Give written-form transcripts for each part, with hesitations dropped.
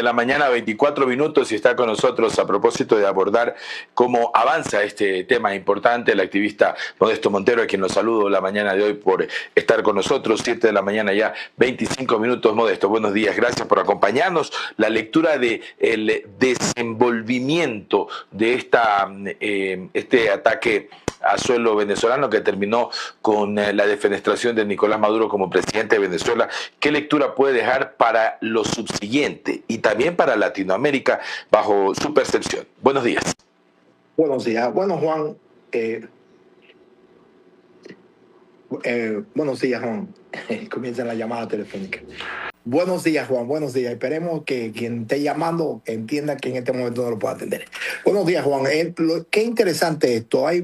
de la mañana, 24 minutos, y está con nosotros a propósito de abordar cómo avanza este tema importante el activista Modesto Montero, a quien los saludo la mañana de hoy por estar con nosotros. 7 de la mañana ya, 25 minutos. Modesto, buenos días, gracias por acompañarnos. La lectura de el desenvolvimiento de este ataque a suelo venezolano que terminó con la defenestración de Nicolás Maduro como presidente de Venezuela. ¿Qué lectura puede dejar para lo subsiguiente y también para Latinoamérica bajo su percepción? Buenos días. Buenos días. Bueno, Juan. Buenos días, Juan. Comienza la llamada telefónica. Buenos días, Juan. Buenos días. Esperemos que quien esté llamando entienda que en este momento no lo pueda atender. Buenos días, Juan. Qué interesante esto. Hay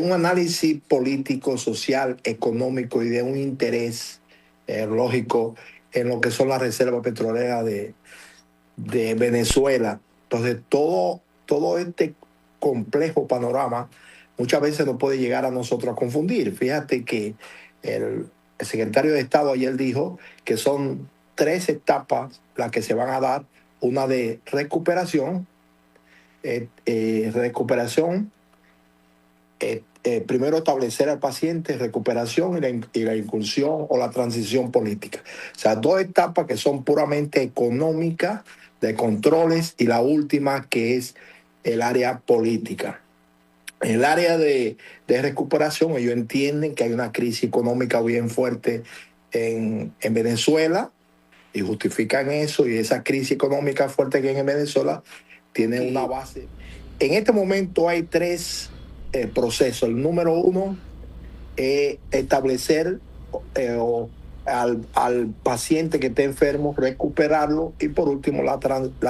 un análisis político, social, económico y de un interés lógico en lo que son las reservas petroleras de Venezuela. Entonces, todo este complejo panorama muchas veces nos puede llegar a nosotros a confundir. Fíjate que el secretario de Estado ayer dijo que son 3 etapas las que se van a dar: una de recuperación, primero establecer al paciente, recuperación y la incursión o la transición política. O sea, 2 etapas que son puramente económicas, de controles, y la última que es el área política. En el área de recuperación, ellos entienden que hay una crisis económica bien fuerte en Venezuela y justifican eso, y esa crisis económica fuerte que hay en Venezuela tiene una base. En este momento hay 3 procesos. El número 1 es establecer al paciente que esté enfermo, recuperarlo, y por último la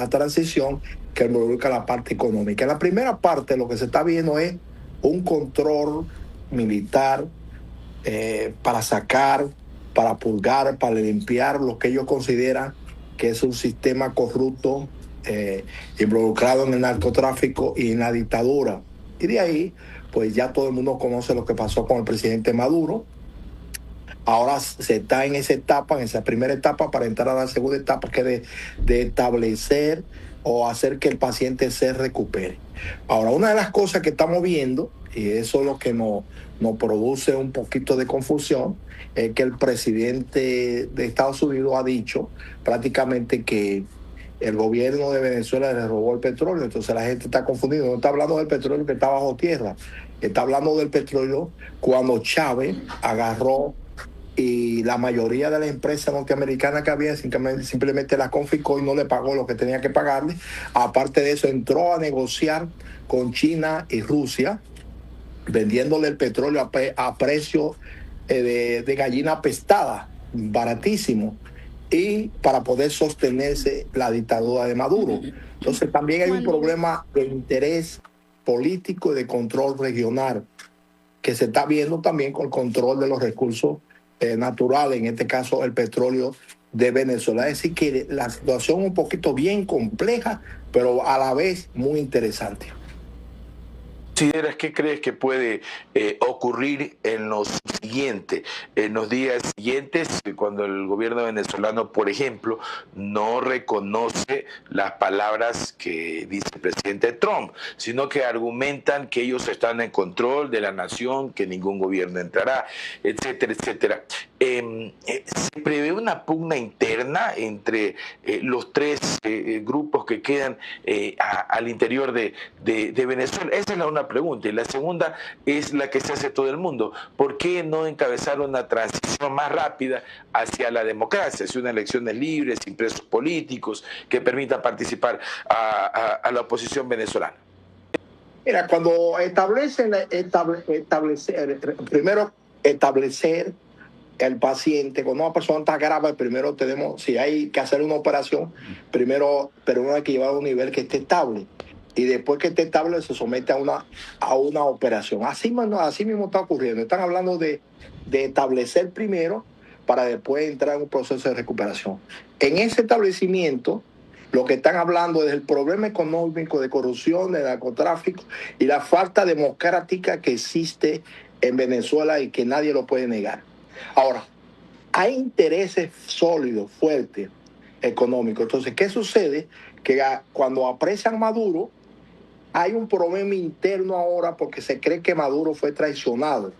transición, que involucra la parte económica. En la primera parte lo que se está viendo es un control militar para sacar, para purgar, para limpiar lo que ellos consideran que es un sistema corrupto involucrado en el narcotráfico y en la dictadura. Y de ahí, pues ya todo el mundo conoce lo que pasó con el presidente Maduro. Ahora se está en esa etapa, en esa primera etapa, para entrar a la segunda etapa, que es de establecer o hacer que el paciente se recupere. Ahora, una de las cosas que estamos viendo, y eso es lo que nos produce un poquito de confusión, es que el presidente de Estados Unidos ha dicho prácticamente que el gobierno de Venezuela le robó el petróleo. Entonces la gente está confundida. No está hablando del petróleo que está bajo tierra, está hablando del petróleo cuando Chávez agarró y la mayoría de las empresas norteamericanas que había simplemente las confiscó y no le pagó lo que tenía que pagarle. Aparte de eso, entró a negociar con China y Rusia, vendiéndole el petróleo a precio de gallina pestada, baratísimo, y para poder sostenerse la dictadura de Maduro. Entonces también hay un problema de interés político y de control regional que se está viendo también con el control de los recursos naturales, en este caso el petróleo de Venezuela. Es decir, que la situación es un poquito bien compleja, pero a la vez muy interesante. ¿Consideras, qué crees que puede ocurrir en los días siguientes, cuando el gobierno venezolano, por ejemplo, no reconoce las palabras que dice el presidente Trump, sino que argumentan que ellos están en control de la nación, que ningún gobierno entrará, etcétera, etcétera? ¿Se prevé una pugna interna entre los 3 grupos que quedan al interior de Venezuela? Esa es una pregunta. Y la segunda es la que se hace todo el mundo: ¿por qué no encabezar una transición más rápida hacia la democracia, hacia unas elecciones libres, sin presos políticos, que permitan participar a la oposición venezolana? Mira, cuando primero establecer el paciente, cuando una persona está grave, primero si hay que hacer una operación, primero, pero no hay que llevar a un nivel que esté estable. Y después que esté estable, se somete a una operación. Así mismo está ocurriendo. Están hablando de establecer primero para después entrar en un proceso de recuperación. En ese establecimiento, lo que están hablando es del problema económico, de corrupción, de narcotráfico y la falta democrática que existe en Venezuela y que nadie lo puede negar. Ahora, hay intereses sólidos, fuertes, económico. Entonces, ¿qué sucede? Que cuando aprecian Maduro, hay un problema interno ahora porque se cree que Maduro fue traicionado.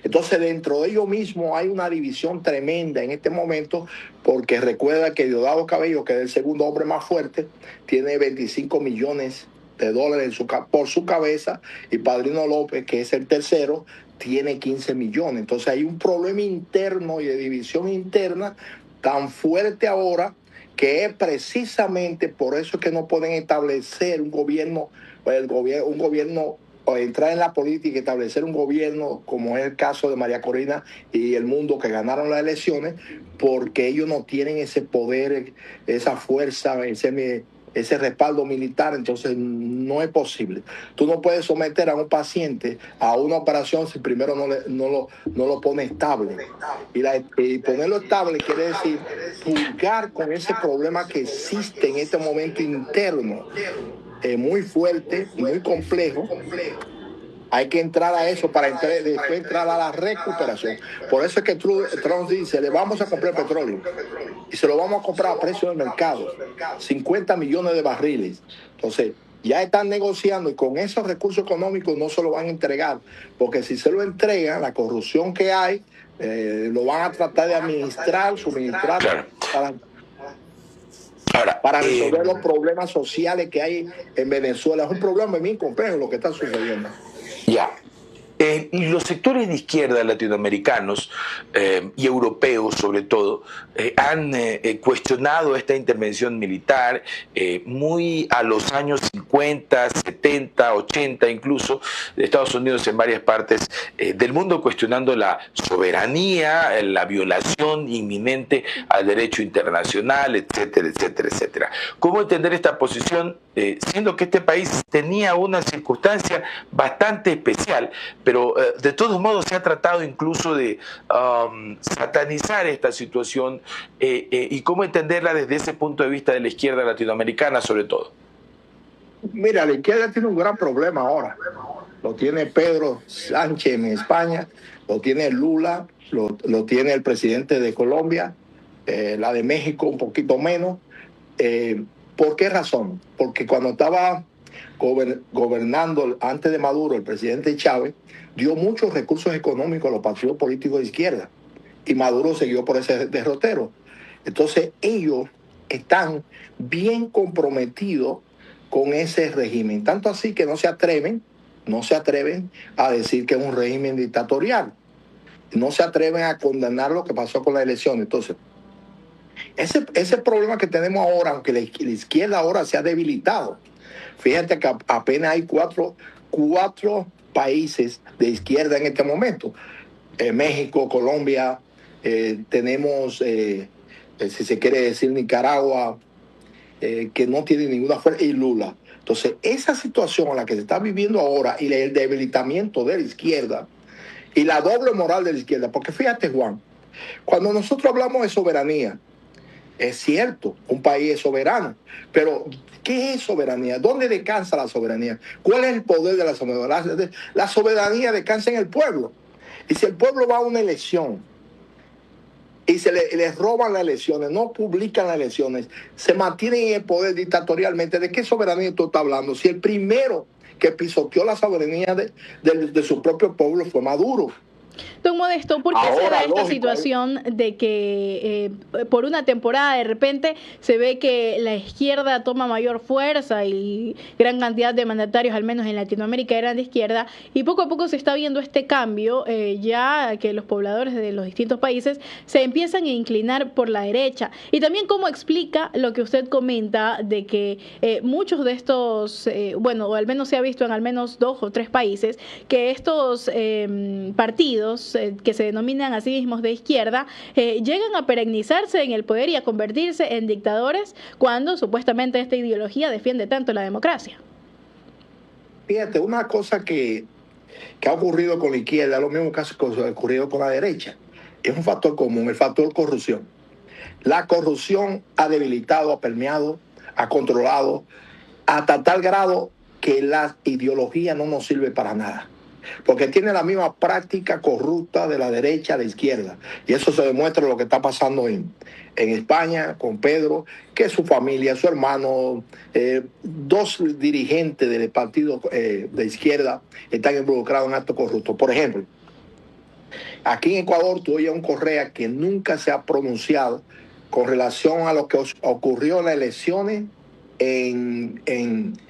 Entonces, dentro de ellos mismos hay una división tremenda en este momento, porque recuerda que Diosdado Cabello, que es el segundo hombre más fuerte, tiene 25 millones de dólares por su cabeza, y Padrino López, que es el tercero, tiene 15 millones. Entonces hay un problema interno y de división interna tan fuerte ahora, que es precisamente por eso que no pueden establecer un gobierno, o entrar en la política y establecer un gobierno, como es el caso de María Corina y El Mundo, que ganaron las elecciones, porque ellos no tienen ese poder, esa fuerza, ese respaldo militar. Entonces no es posible. Tú no puedes someter a un paciente a una operación si primero no lo pone estable. Y ponerlo estable quiere decir purgar con ese problema que existe en este momento interno, muy fuerte, muy complejo. Hay que entrar a eso para después entrar a la recuperación. Por eso es que Trump dice, le vamos a comprar petróleo y se lo vamos a comprar a precio del mercado, 50 millones de barriles. Entonces, ya están negociando, y con esos recursos económicos no se lo van a entregar, porque si se lo entregan, la corrupción que hay, lo van a tratar de suministrar Claro. para resolver los problemas sociales que hay en Venezuela. Es un problema muy complejo lo que está sucediendo. Ya. Los sectores de izquierda latinoamericanos y europeos, sobre todo, han cuestionado esta intervención militar muy a los años 50, 70, 80 incluso, de Estados Unidos en varias partes del mundo, cuestionando la soberanía, la violación inminente al derecho internacional, etcétera, etcétera, etcétera. ¿Cómo entender esta posición, siendo que este país tenía una circunstancia bastante especial, pero de todos modos se ha tratado incluso de satanizar esta situación, y cómo entenderla desde ese punto de vista de la izquierda latinoamericana sobre todo? Mira, la izquierda tiene un gran problema ahora. Lo tiene Pedro Sánchez en España, lo tiene Lula, lo tiene el presidente de Colombia, la de México un poquito menos. ¿Por qué razón? Porque cuando estaba gobernando antes de Maduro, el presidente Chávez dio muchos recursos económicos a los partidos políticos de izquierda, y Maduro siguió por ese derrotero. Entonces ellos están bien comprometidos con ese régimen, tanto así que no se atreven a decir que es un régimen dictatorial, no se atreven a condenar lo que pasó con la elección. Entonces ese problema que tenemos ahora, aunque la izquierda ahora se ha debilitado, fíjate que apenas hay cuatro países de izquierda en este momento. México, Colombia, tenemos, si se quiere decir, Nicaragua, que no tiene ninguna fuerza, y Lula. Entonces, esa situación a la que se está viviendo ahora, y el debilitamiento de la izquierda y la doble moral de la izquierda, porque fíjate, Juan, cuando nosotros hablamos de soberanía, es cierto, un país es soberano, pero ¿qué es soberanía? ¿Dónde descansa la soberanía? ¿Cuál es el poder de la soberanía? La soberanía descansa en el pueblo. Y si el pueblo va a una elección y les roban las elecciones, no publican las elecciones, se mantienen en el poder dictatorialmente, ¿de qué soberanía tú estás hablando? Si el primero que pisoteó la soberanía de su propio pueblo fue Maduro. Don Modesto, ¿por qué se da esta situación de que por una temporada de repente se ve que la izquierda toma mayor fuerza y gran cantidad de mandatarios, al menos en Latinoamérica, eran de izquierda, y poco a poco se está viendo este cambio, ya que los pobladores de los distintos países se empiezan a inclinar por la derecha? Y también cómo explica lo que usted comenta de que muchos de estos, bueno, o al menos se ha visto en al menos 2 o 3 países, que estos partidos que se denominan a sí mismos de izquierda, llegan a perennizarse en el poder y a convertirse en dictadores, cuando supuestamente esta ideología defiende tanto la democracia. Fíjate, una cosa que ha ocurrido con la izquierda, lo mismo que ha ocurrido con la derecha, es un factor común, el factor corrupción. La corrupción ha debilitado, ha permeado, ha controlado, hasta tal grado que la ideología no nos sirve para nada. porque tiene la misma práctica corrupta de la derecha a la izquierda. Y eso se demuestra en lo que está pasando en España con Pedro, que su familia, su hermano, dos dirigentes del partido de izquierda están involucrados en actos corruptos. Por ejemplo, aquí en Ecuador tú oyes a un Correa que nunca se ha pronunciado con relación a lo que ocurrió en las elecciones en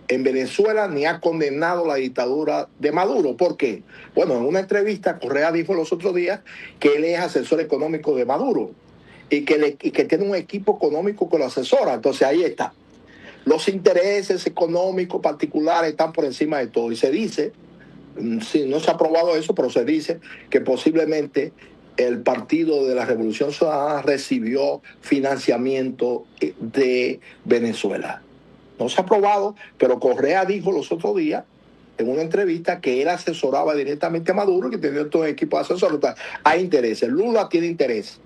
Venezuela, ni ha condenado la dictadura de Maduro. ¿Por qué? Bueno, en una entrevista Correa dijo los otros días que él es asesor económico de Maduro y que tiene un equipo económico que lo asesora. Entonces ahí está. Los intereses económicos particulares están por encima de todo. Y se dice, sí, no se ha aprobado eso, pero se dice que posiblemente el Partido de la Revolución Ciudadana recibió financiamiento de Venezuela. No se ha aprobado, pero Correa dijo los otros días en una entrevista que él asesoraba directamente a Maduro y que tenía todo el equipo de asesores. Hay intereses. Lula tiene interés.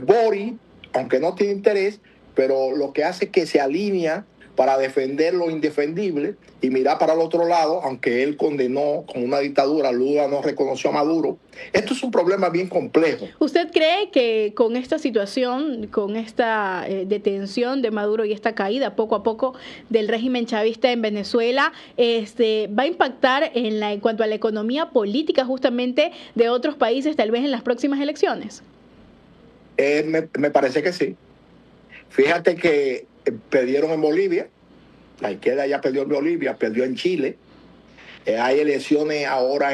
Boric, aunque no tiene interés, pero lo que hace es que se alinea para defender lo indefendible y mirar para el otro lado, aunque él condenó con una dictadura, Lula no reconoció a Maduro. Esto es un problema bien complejo. ¿Usted cree que con esta situación, con esta detención de Maduro y esta caída poco a poco del régimen chavista en Venezuela, va a impactar en cuanto a la economía política justamente de otros países, tal vez en las próximas elecciones? Me parece que sí. Fíjate que perdieron en Bolivia, la izquierda ya perdió en Bolivia, perdió en Chile, hay elecciones ahora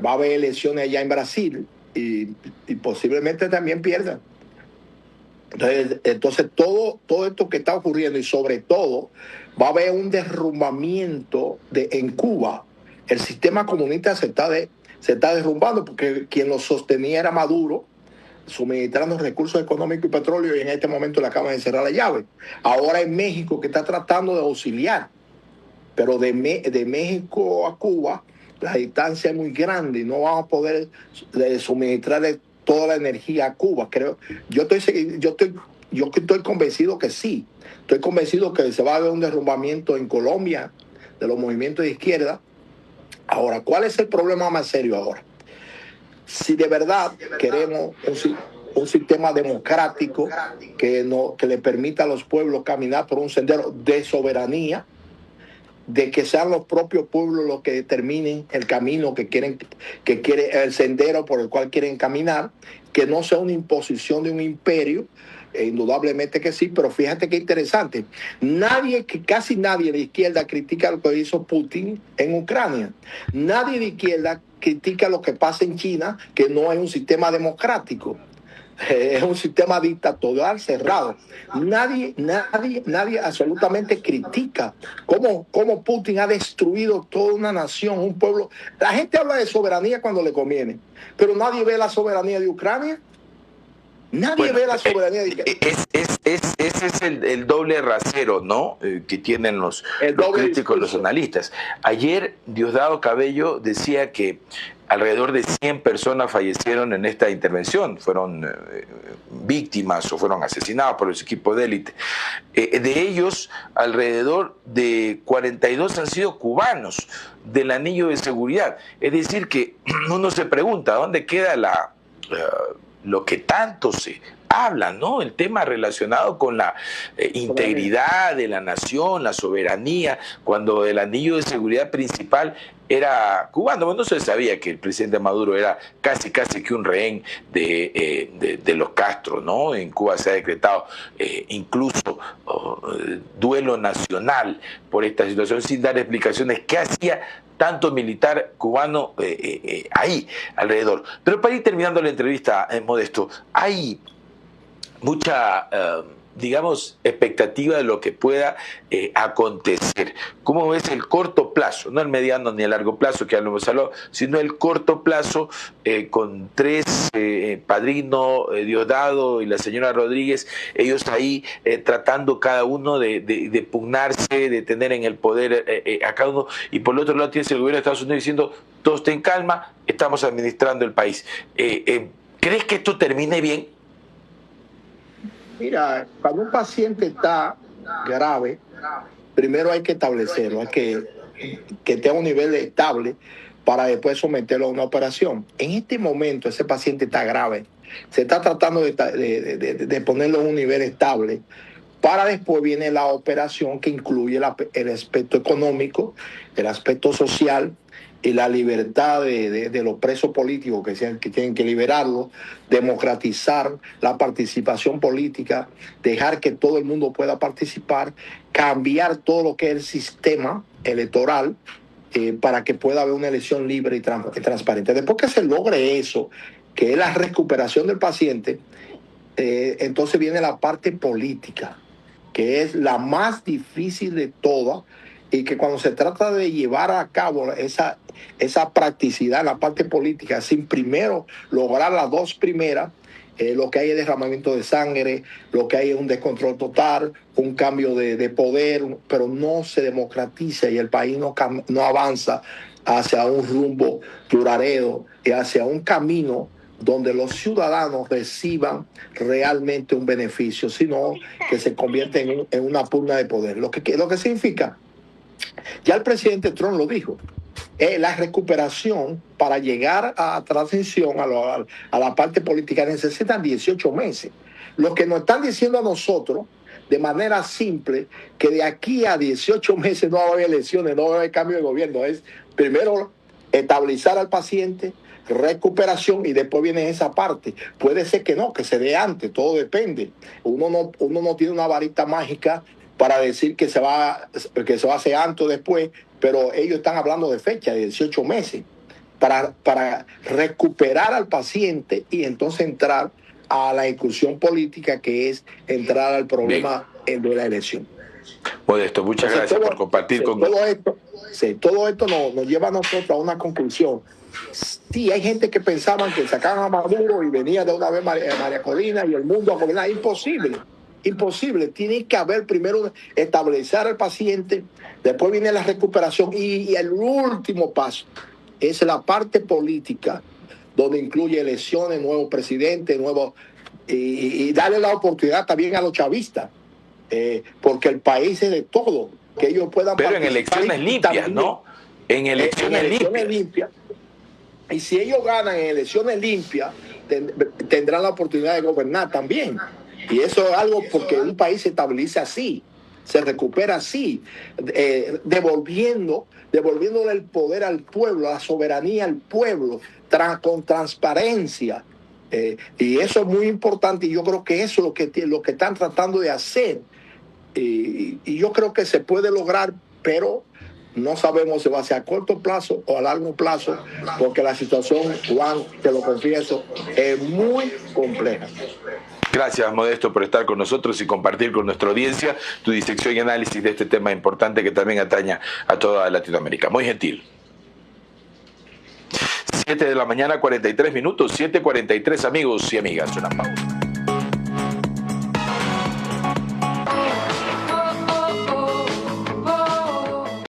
va a haber elecciones allá en Brasil y posiblemente también pierdan. Entonces todo esto que está ocurriendo y sobre todo va a haber un derrumbamiento en Cuba. El sistema comunista se está derrumbando porque quien lo sostenía era Maduro, suministrando recursos económicos y petróleo, y en este momento le acaban de cerrar la llave. Ahora es México que está tratando de auxiliar, pero de México a Cuba la distancia es muy grande y no vamos a poder suministrarle toda la energía a Cuba. Yo estoy convencido que sí. Estoy convencido que se va a ver un derrumbamiento en Colombia de los movimientos de izquierda. Ahora, ¿cuál es el problema más serio ahora? Si de verdad queremos un sistema democrático que le permita a los pueblos caminar por un sendero de soberanía, de que sean los propios pueblos los que determinen el camino el sendero por el cual quieren caminar, que no sea una imposición de un imperio, indudablemente que sí, pero fíjate qué interesante. Casi nadie de izquierda critica lo que hizo Putin en Ucrania. Nadie de izquierda critica lo que pasa en China, que no es un sistema democrático. Es un sistema dictatorial cerrado. Nadie absolutamente critica cómo Putin ha destruido toda una nación, un pueblo. La gente habla de soberanía cuando le conviene, pero nadie ve la soberanía de Ucrania. Nadie ve la soberanía de Ucrania. Ese es el doble rasero, ¿no? Que tienen los críticos, los analistas. Ayer Diosdado Cabello decía que alrededor de 100 personas fallecieron en esta intervención, fueron víctimas o fueron asesinados por los equipos de élite. De ellos, alrededor de 42 han sido cubanos del anillo de seguridad. Es decir, que uno se pregunta, ¿dónde queda lo que tanto se habla, ¿no? El tema relacionado con la integridad de la nación, la soberanía, cuando el anillo de seguridad principal era cubano. Bueno, no se sabía que el presidente Maduro era casi que un rehén de los Castro, ¿no? En Cuba se ha decretado incluso duelo nacional por esta situación, sin dar explicaciones. ¿Qué hacía tanto militar cubano ahí alrededor? Pero para ir terminando la entrevista, Modesto, hay mucha, digamos, expectativa de lo que pueda acontecer. ¿Cómo ves el corto plazo? No el mediano ni el largo plazo, que ya lo hemos hablado, sino el corto plazo con tres padrinos, Diosdado y la señora Rodríguez, ellos ahí tratando cada uno de pugnarse, de tener en el poder a cada uno, y por el otro lado tienes el gobierno de Estados Unidos diciendo, todo está en calma, estamos administrando el país. ¿Crees que esto termine bien? Mira, cuando un paciente está grave, primero hay que establecerlo, hay que tenga un nivel estable para después someterlo a una operación. En este momento ese paciente está grave. Se está tratando de ponerlo en un nivel estable. Para después viene la operación que incluye el aspecto económico, el aspecto social y la libertad de los presos políticos que tienen que liberarlos, democratizar la participación política, dejar que todo el mundo pueda participar, cambiar todo lo que es el sistema electoral para que pueda haber una elección libre y transparente. Después que se logre eso, que es la recuperación del paciente, entonces viene la parte política, que es la más difícil de todas, y que cuando se trata de llevar a cabo esa practicidad en la parte política, sin primero lograr las dos primeras, lo que hay es derramamiento de sangre, lo que hay es un descontrol total, un cambio de poder, pero no se democratiza y el país no avanza hacia un rumbo duradero y hacia un camino donde los ciudadanos reciban realmente un beneficio, sino que se convierte en una pugna de poder. Lo que significa, ya el presidente Trump lo dijo, la recuperación para llegar a transición a la parte política necesitan 18 meses. Lo que nos están diciendo a nosotros, de manera simple, que de aquí a 18 meses no va a haber elecciones, no va a haber cambio de gobierno, es primero estabilizar al paciente, recuperación, y después viene esa parte. Puede ser que no, que se dé antes, todo depende. Uno no tiene una varita mágica para decir que se va a hacer antes o después, pero ellos están hablando de fecha, de 18 meses, para recuperar al paciente y entonces entrar a la discusión política, que es entrar al problema de la elección. Modesto, muchas gracias por compartir con nosotros. Todo esto nos lleva a nosotros a una conclusión. Sí, hay gente que pensaban que sacaban a Maduro y venía de una vez María Corina y el mundo a gobernar. Imposible. Tiene que haber primero estabilizar al paciente, después viene la recuperación y el último paso es la parte política, donde incluye elecciones, nuevo presidente, y darle la oportunidad también a los chavistas, porque el país es de todo, que ellos puedan participar. Pero en elecciones limpias, ¿no? En elecciones limpias. Y si ellos ganan en elecciones limpias, tendrán la oportunidad de gobernar también. Y eso es algo porque un país se estabiliza así, se recupera así, devolviéndole el poder al pueblo, la soberanía al pueblo, con transparencia. Y eso es muy importante, y yo creo que eso es lo que están tratando de hacer. Y yo creo que se puede lograr, pero no sabemos si va a ser a corto plazo o a largo plazo, porque la situación, Juan, te lo confieso, es muy compleja. Gracias, Modesto, por estar con nosotros y compartir con nuestra audiencia tu disección y análisis de este tema importante que también atañe a toda Latinoamérica. Muy gentil. 7 de la mañana, 43 minutos, 7:43, amigos y amigas. Una pausa.